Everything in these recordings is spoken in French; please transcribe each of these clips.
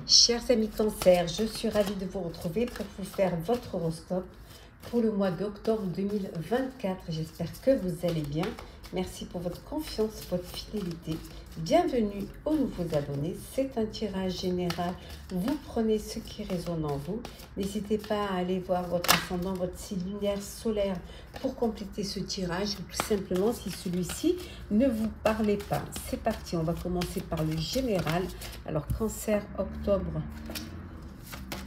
Chers amis Cancer, je suis ravie de vous retrouver pour vous faire votre horoscope pour le mois d'octobre 2024. J'espère que vous allez bien. Merci pour votre confiance, votre fidélité. Bienvenue aux nouveaux abonnés. C'est un tirage général. Vous prenez ce qui résonne en vous. N'hésitez pas à aller voir votre ascendant, votre signe lunaire, solaire pour compléter ce tirage ou tout simplement si celui-ci ne vous parlait pas. C'est parti, on va commencer par le général. Alors Cancer, octobre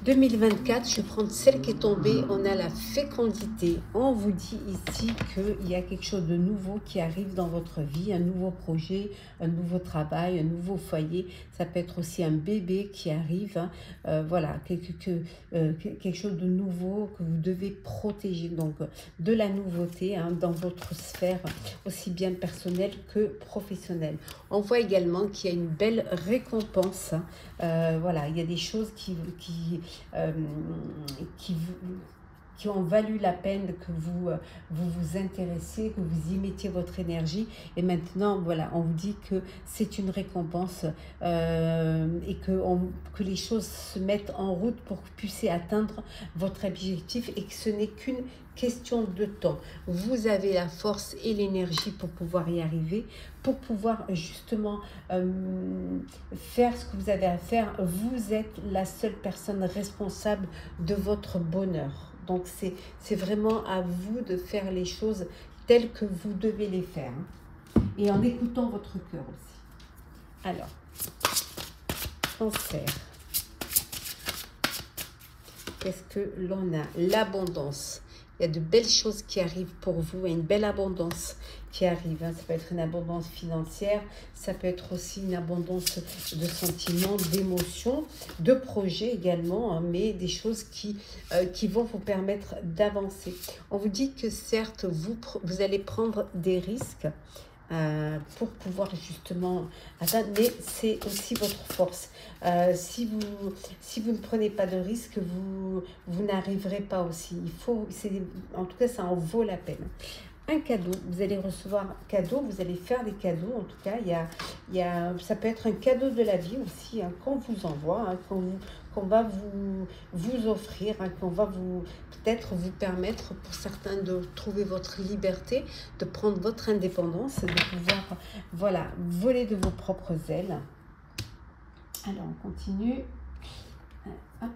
2024, je vais prendre celle qui est tombée, on a la fécondité. On vous dit ici qu'il y a quelque chose de nouveau qui arrive dans votre vie, un nouveau projet, un nouveau travail, un nouveau foyer. Ça peut être aussi un bébé qui arrive, hein. Voilà, quelque chose de nouveau que vous devez protéger. Donc, de la nouveauté hein, dans votre sphère, aussi bien personnelle que professionnelle. On voit également qu'il y a une belle récompense. Voilà, il y a des choses qui ont valu la peine que vous intéressiez, que vous y mettiez votre énergie. Et maintenant, voilà, on vous dit que c'est une récompense et que les choses se mettent en route pour que vous puissiez atteindre votre objectif et que ce n'est qu'une question de temps. Vous avez la force et l'énergie pour pouvoir y arriver, pour pouvoir justement faire ce que vous avez à faire. Vous êtes la seule personne responsable de votre bonheur. Donc, c'est vraiment à vous de faire les choses telles que vous devez les faire. Et en écoutant votre cœur aussi. Alors, Cancer. Qu'est-ce que l'on a? L'abondance. Il y a de belles choses qui arrivent pour vous et une belle abondance qui arrive. Hein. Ça peut être une abondance financière, ça peut être aussi une abondance de sentiments, d'émotions, de projets également, hein, mais des choses qui vont vous permettre d'avancer. On vous dit que certes, vous allez prendre des risques pour pouvoir justement atteindre, mais c'est aussi votre force. Si vous ne prenez pas de risque, vous n'arriverez pas aussi. En tout cas, ça en vaut la peine. Un cadeau, vous allez recevoir un cadeau, vous allez faire des cadeaux. En tout cas, ça peut être un cadeau de la vie aussi, hein, qu'on vous envoie, hein, qu'on va vous offrir, hein, qu'on va peut-être vous permettre pour certains de trouver votre liberté, de prendre votre indépendance, de pouvoir voilà, voler de vos propres ailes. Alors, on continue. Hop.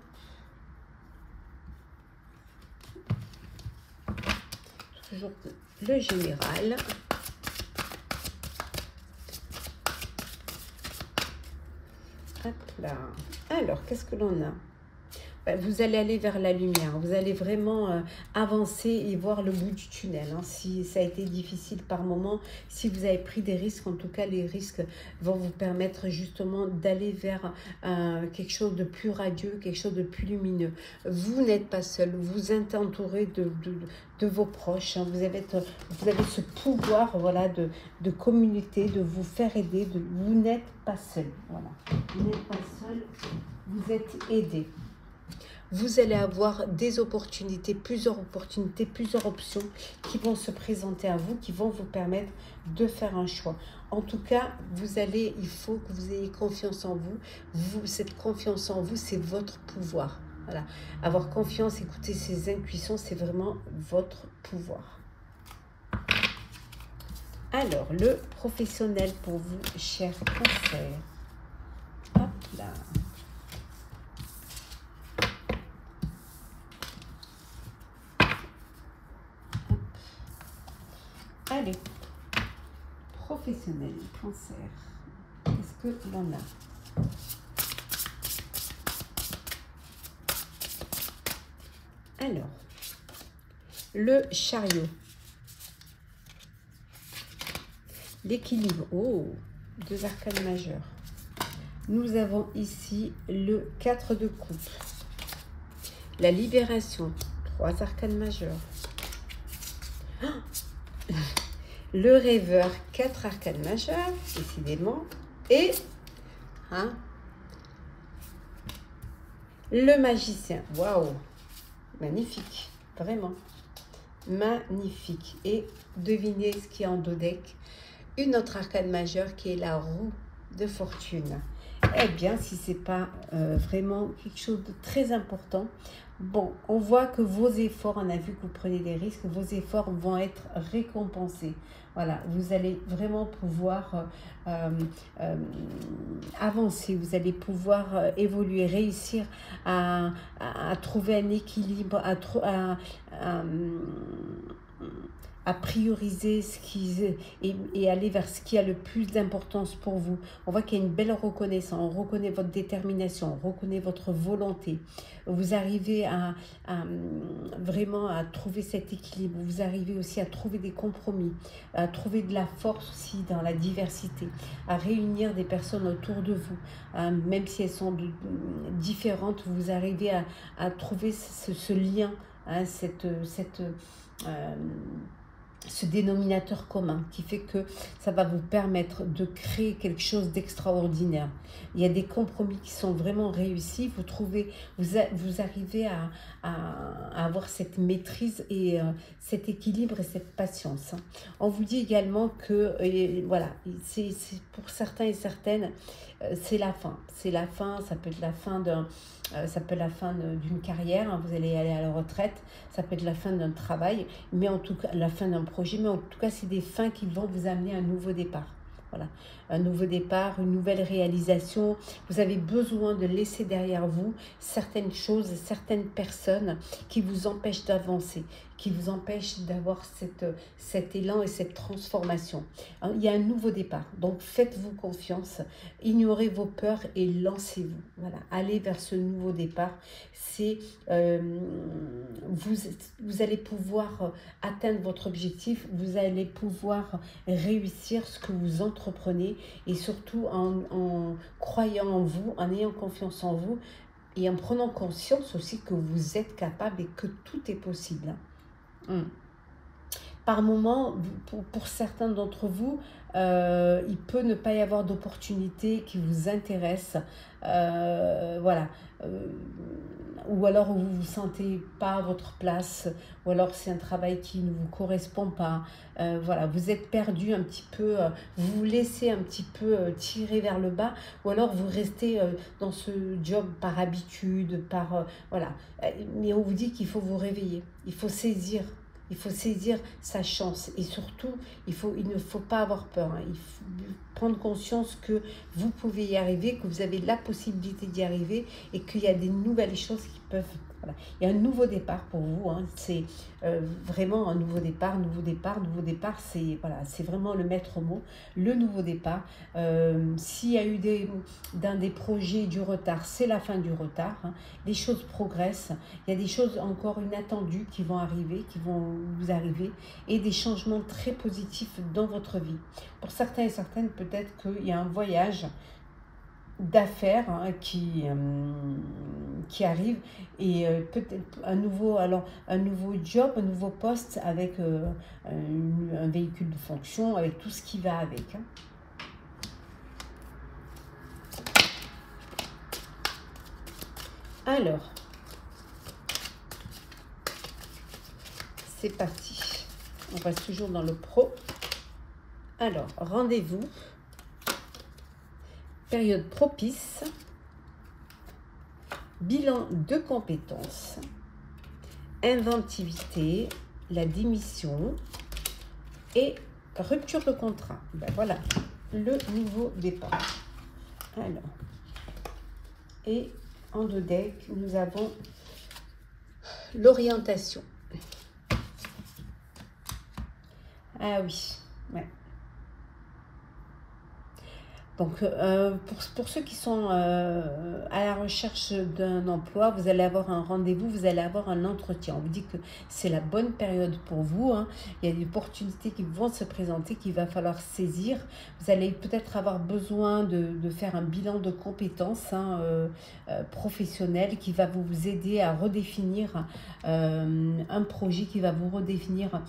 Toujours le général. Hop là. Alors, qu'est-ce que l'on a? Vous allez aller vers la lumière, vous allez vraiment avancer et voir le bout du tunnel. Hein. Si ça a été difficile par moment, si vous avez pris des risques, en tout cas les risques vont vous permettre justement d'aller vers quelque chose de plus radieux, quelque chose de plus lumineux. Vous n'êtes pas seul, vous êtes entouré de vos proches. Hein. Vous avez ce pouvoir voilà, de communauté, de vous faire aider. Vous n'êtes pas seul. Voilà. Vous n'êtes pas seul, vous êtes aidé. Vous allez avoir des opportunités, plusieurs options qui vont se présenter à vous, qui vont vous permettre de faire un choix. En tout cas, il faut que vous ayez confiance en vous. Cette confiance en vous, c'est votre pouvoir. Voilà. Avoir confiance, écouter ses intuitions, c'est vraiment votre pouvoir. Alors, le professionnel pour vous, cher Cancer. Hop là. Allez, professionnel, Cancer, qu'est-ce que l'on a? Alors, le chariot, l'équilibre, oh, 2 arcanes majeures. Nous avons ici le 4 de coupe, la libération, 3 arcanes majeures. Oh, le rêveur, 4 arcanes majeures, décidément, et hein, le magicien. Waouh, magnifique, vraiment magnifique. Et devinez ce qui est en dos deck, une autre arcane majeure qui est la roue de fortune. Eh bien, si c'est pas vraiment quelque chose de très important, bon, on voit que vos efforts, on a vu que vous prenez des risques, vos efforts vont être récompensés. Voilà, vous allez vraiment pouvoir euh, avancer, vous allez pouvoir évoluer, réussir à trouver un équilibre, à prioriser ce qui et aller vers ce qui a le plus d'importance pour vous. On voit qu'il y a une belle reconnaissance, on reconnaît votre détermination, on reconnaît votre volonté. Vous arrivez vraiment à trouver cet équilibre, vous arrivez aussi à trouver des compromis, à trouver de la force aussi dans la diversité, à réunir des personnes autour de vous, même si elles sont différentes, vous arrivez à trouver ce lien, ce dénominateur commun qui fait que ça va vous permettre de créer quelque chose d'extraordinaire. Il y a des compromis qui sont vraiment réussis, vous arrivez à avoir cette maîtrise et cet équilibre et cette patience. On vous dit également que, voilà, c'est pour certains et certaines, c'est la fin. C'est la fin, ça peut être la fin ça peut être la fin d'une carrière, hein, vous allez aller à la retraite, ça peut être la fin d'un travail, mais en tout cas la fin d'un projet, mais en tout cas c'est des fins qui vont vous amener à un nouveau départ. Voilà, un nouveau départ, une nouvelle réalisation. Vous avez besoin de laisser derrière vous certaines choses, certaines personnes qui vous empêchent d'avancer, qui vous empêchent d'avoir cet élan et cette transformation. Il y a un nouveau départ, donc faites-vous confiance, ignorez vos peurs et lancez-vous. Voilà, allez vers ce nouveau départ. C'est vous allez pouvoir atteindre votre objectif, vous allez pouvoir réussir ce que vous entreprenez et surtout en croyant en vous, en ayant confiance en vous et en prenant conscience aussi que vous êtes capable et que tout est possible. Par moment, pour certains d'entre vous, il peut ne pas y avoir d'opportunités qui vous intéressent, voilà, ou alors vous ne vous sentez pas à votre place, ou alors c'est un travail qui ne vous correspond pas, voilà, vous êtes perdu un petit peu, vous vous laissez un petit peu tirer vers le bas, ou alors vous restez dans ce job par habitude, voilà, mais on vous dit qu'il faut vous réveiller, il faut saisir sa chance et surtout, il ne faut pas avoir peur. Hein. Il faut prendre conscience que vous pouvez y arriver, que vous avez la possibilité d'y arriver et qu'il y a des nouvelles choses qui peuvent... Voilà. Il y a un nouveau départ pour vous. Hein. C'est vraiment un nouveau départ, c'est voilà, vraiment le maître mot, le nouveau départ. S'il y a eu dans des projets du retard, c'est la fin du retard. Hein. Les choses progressent. Il y a des choses encore inattendues qui vont vous arriver et des changements très positifs dans votre vie. Pour certains et certaines, peut-être qu'il y a un voyage d'affaires qui arrive et peut-être un nouveau job, un nouveau poste avec un véhicule de fonction, avec tout ce qui va avec. Hein. Alors, c'est parti. On reste toujours dans le pro. Alors, rendez-vous. Période propice. Bilan de compétences. Inventivité. La démission. Et rupture de contrat. Ben voilà, le nouveau départ. Alors, et en deux decks, nous avons l'orientation. Ah oui, ouais. Donc, pour ceux qui sont à la recherche d'un emploi, vous allez avoir un rendez-vous, vous allez avoir un entretien. On vous dit que c'est la bonne période pour vous. Hein. Il y a des opportunités qui vont se présenter, qu'il va falloir saisir. Vous allez peut-être avoir besoin de faire un bilan de compétences professionnelles qui va vous aider à redéfinir un projet, qui va vous redéfinir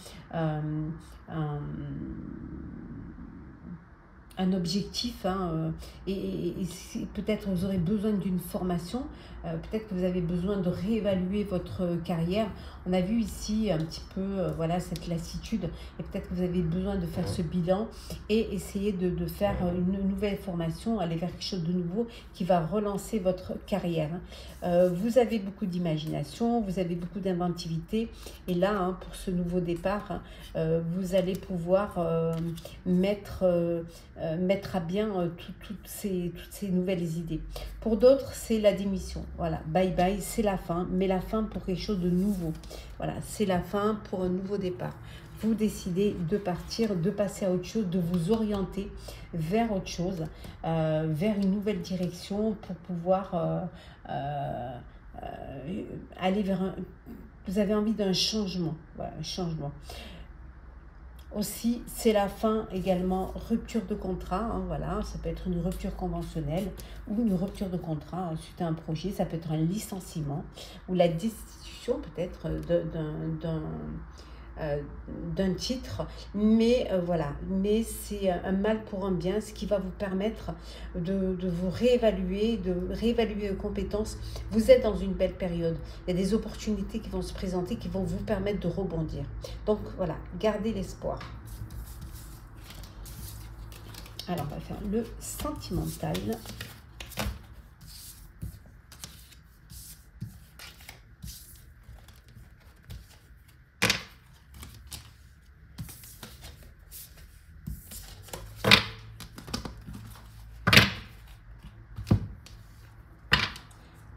un objectif, hein, peut-être vous aurez besoin d'une formation, peut-être que vous avez besoin de réévaluer votre carrière. On a vu ici un petit peu voilà, cette lassitude, et peut-être que vous avez besoin de faire ce bilan et essayer de faire une nouvelle formation, aller vers quelque chose de nouveau qui va relancer votre carrière. Vous avez beaucoup d'imagination, vous avez beaucoup d'inventivité, et là, hein, pour ce nouveau départ, vous allez pouvoir mettre à bien toutes ces nouvelles idées. Pour d'autres, c'est la démission. Voilà, bye bye, c'est la fin, mais la fin pour quelque chose de nouveau. Voilà, c'est la fin pour un nouveau départ. Vous décidez de partir, de passer à autre chose, de vous orienter vers autre chose, vers une nouvelle direction pour pouvoir aller vers un... Vous avez envie d'un changement, voilà, un changement. Aussi, c'est la fin également, rupture de contrat, hein, voilà, ça peut être une rupture conventionnelle ou une rupture de contrat suite à un projet, ça peut être un licenciement ou la destitution peut-être d'un titre, mais voilà, mais c'est un mal pour un bien, ce qui va vous permettre de vous réévaluer, de réévaluer vos compétences. Vous êtes dans une belle période, il y a des opportunités qui vont se présenter, qui vont vous permettre de rebondir. Donc voilà, gardez l'espoir. Alors on va faire le sentimental.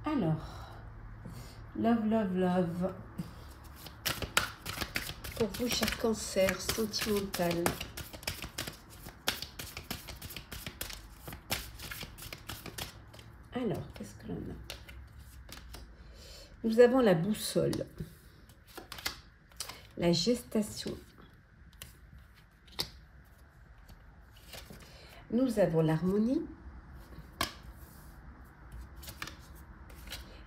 Alors, love, love, love. Pour vous, cher Cancer, sentimental. Alors, qu'est-ce que l'on a? Nous avons la boussole, la gestation. Nous avons l'harmonie,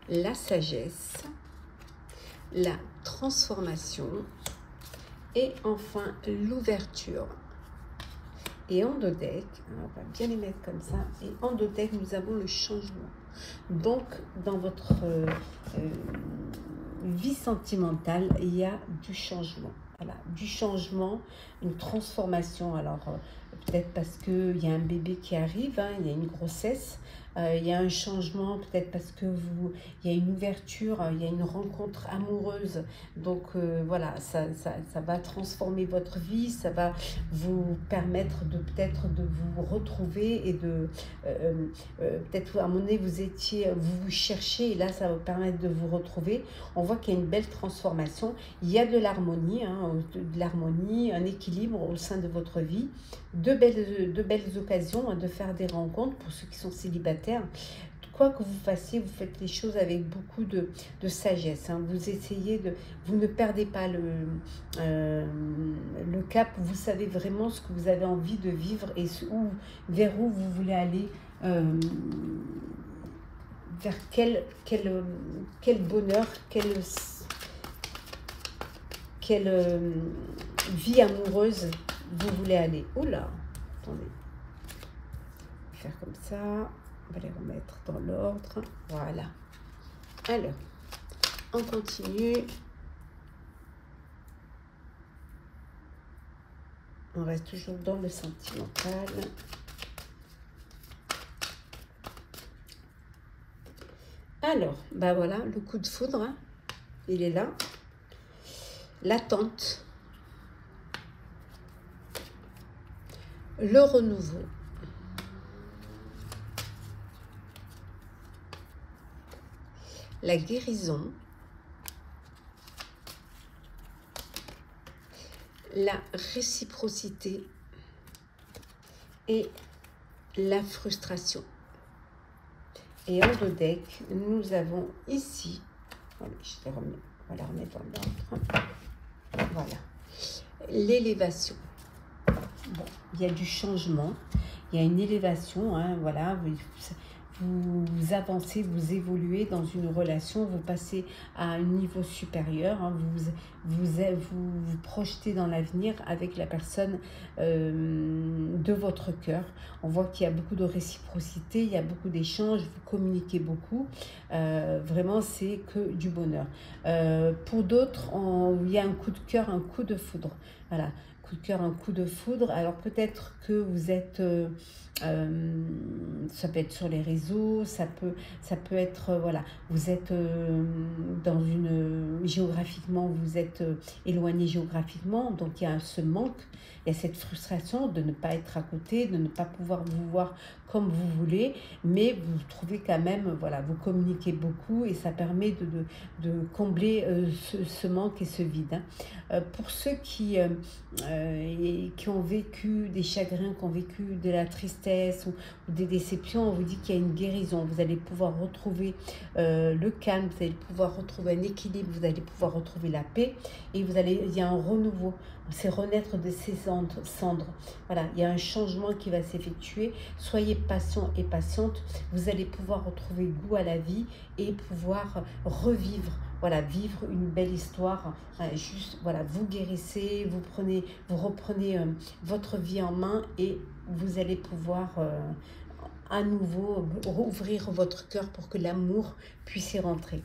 la sagesse, la transformation et enfin l'ouverture. Et en deux decks, on va bien les mettre comme ça, et en deux decks, nous avons le changement. Donc, dans votre vie sentimentale, il y a du changement. Voilà, du changement, une transformation. Alors, peut-être parce qu'il y a un bébé qui arrive, hein, il y a une grossesse, il y a un changement, peut-être parce que il y a une ouverture, il y a une rencontre amoureuse. Donc voilà, ça va transformer votre vie, ça va vous permettre de peut-être de vous retrouver et de peut-être à un moment donné vous cherchez, et là ça va vous permettre de vous retrouver. On voit qu'il y a une belle transformation, il y a de l'harmonie, hein, un équilibre au sein de votre vie, de belles occasions, hein, de faire des rencontres pour ceux qui sont célibataires. Quoi que vous fassiez, vous faites les choses avec beaucoup de sagesse, hein. Vous essayez vous ne perdez pas le cap, vous savez vraiment ce que vous avez envie de vivre et vers où vous voulez aller, vers quel bonheur, quelle vie amoureuse vous voulez aller. Oula, attendez, on va faire comme ça. On va les remettre dans l'ordre. Voilà. Alors, on continue. On reste toujours dans le sentimental. Alors, bah voilà, le coup de foudre, hein, il est là. L'attente. Le renouveau. La guérison, la réciprocité et la frustration. Et en deux decks, nous avons ici, on va la remettre dans l'ordre, voilà, l'élévation. Bon, il y a du changement, il y a une élévation, hein, voilà, vous avancez, vous évoluez dans une relation, vous passez à un niveau supérieur, hein, vous projetez dans l'avenir avec la personne de votre cœur. On voit qu'il y a beaucoup de réciprocité, il y a beaucoup d'échanges, vous communiquez beaucoup. Vraiment, c'est que du bonheur. Pour d'autres, il y a un coup de cœur, un coup de foudre. Voilà, coup de cœur, un coup de foudre. Alors peut-être que vous êtes... ça peut être sur les réseaux, ça peut être, voilà, vous êtes dans géographiquement, vous êtes éloigné géographiquement, donc il y a ce manque, il y a cette frustration de ne pas être à côté, de ne pas pouvoir vous voir comme vous voulez, mais vous trouvez quand même, voilà, vous communiquez beaucoup et ça permet de combler ce manque et ce vide. Hein. Pour ceux qui ont vécu des chagrins, qui ont vécu de la tristesse ou des déceptions, on vous dit qu'il y a une guérison. Vous allez pouvoir retrouver le calme, vous allez pouvoir retrouver un équilibre, vous allez pouvoir retrouver la paix et il y a un renouveau. C'est renaître de ces cendres. Voilà, il y a un changement qui va s'effectuer. Soyez patient et patiente. Vous allez pouvoir retrouver goût à la vie et pouvoir revivre. Voilà, vivre une belle histoire. Juste, voilà, vous guérissez, vous reprenez votre vie en main et vous allez pouvoir à nouveau rouvrir votre cœur pour que l'amour puisse y rentrer.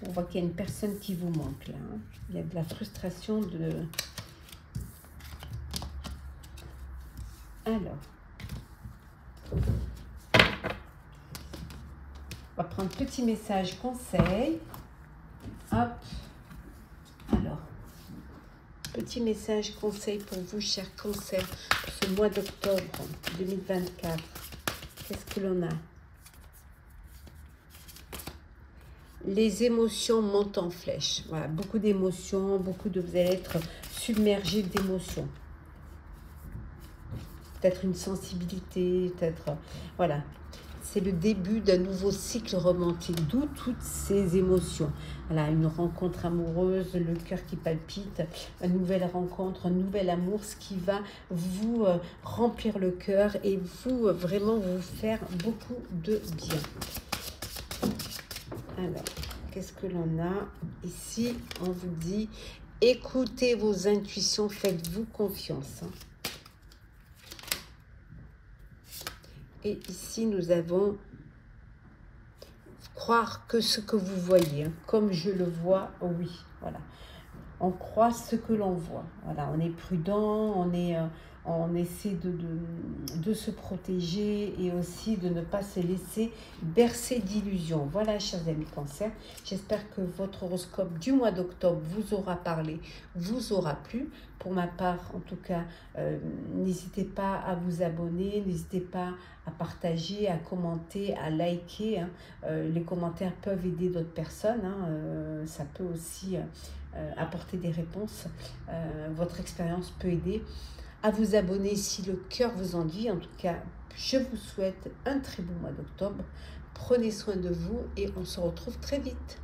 On voit qu'il y a une personne qui vous manque là. Hein. Il y a de la frustration Alors. On va prendre petit message conseil. Hop. Alors. Petit message conseil pour vous, chers cancers, pour ce mois d'octobre 2024. Qu'est-ce que l'on a? Les émotions montent en flèche. Voilà, beaucoup d'émotions, vous allez être submergé d'émotions. Peut-être une sensibilité, peut-être, voilà. C'est le début d'un nouveau cycle romantique, d'où toutes ces émotions. Voilà, une rencontre amoureuse, le cœur qui palpite, une nouvelle rencontre, un nouvel amour, ce qui va vous remplir le cœur et vraiment vous faire beaucoup de bien. Alors, qu'est-ce que l'on a ici? On vous dit, écoutez vos intuitions, faites-vous confiance. Et ici, nous avons croire que ce que vous voyez, hein, comme je le vois, oui, voilà. On croit ce que l'on voit. Voilà, on est prudent, on essaie de se protéger et aussi de ne pas se laisser bercer d'illusions. Voilà, chers amis Cancer, j'espère que votre horoscope du mois d'octobre vous aura parlé, vous aura plu. Pour ma part, en tout cas, n'hésitez pas à vous abonner, n'hésitez pas à partager, à commenter, à liker. Hein. Les commentaires peuvent aider d'autres personnes. Hein. Ça peut aussi apporter des réponses. Votre expérience peut aider. À vous abonner si le cœur vous en dit. En tout cas, je vous souhaite un très beau mois d'octobre. Prenez soin de vous et on se retrouve très vite.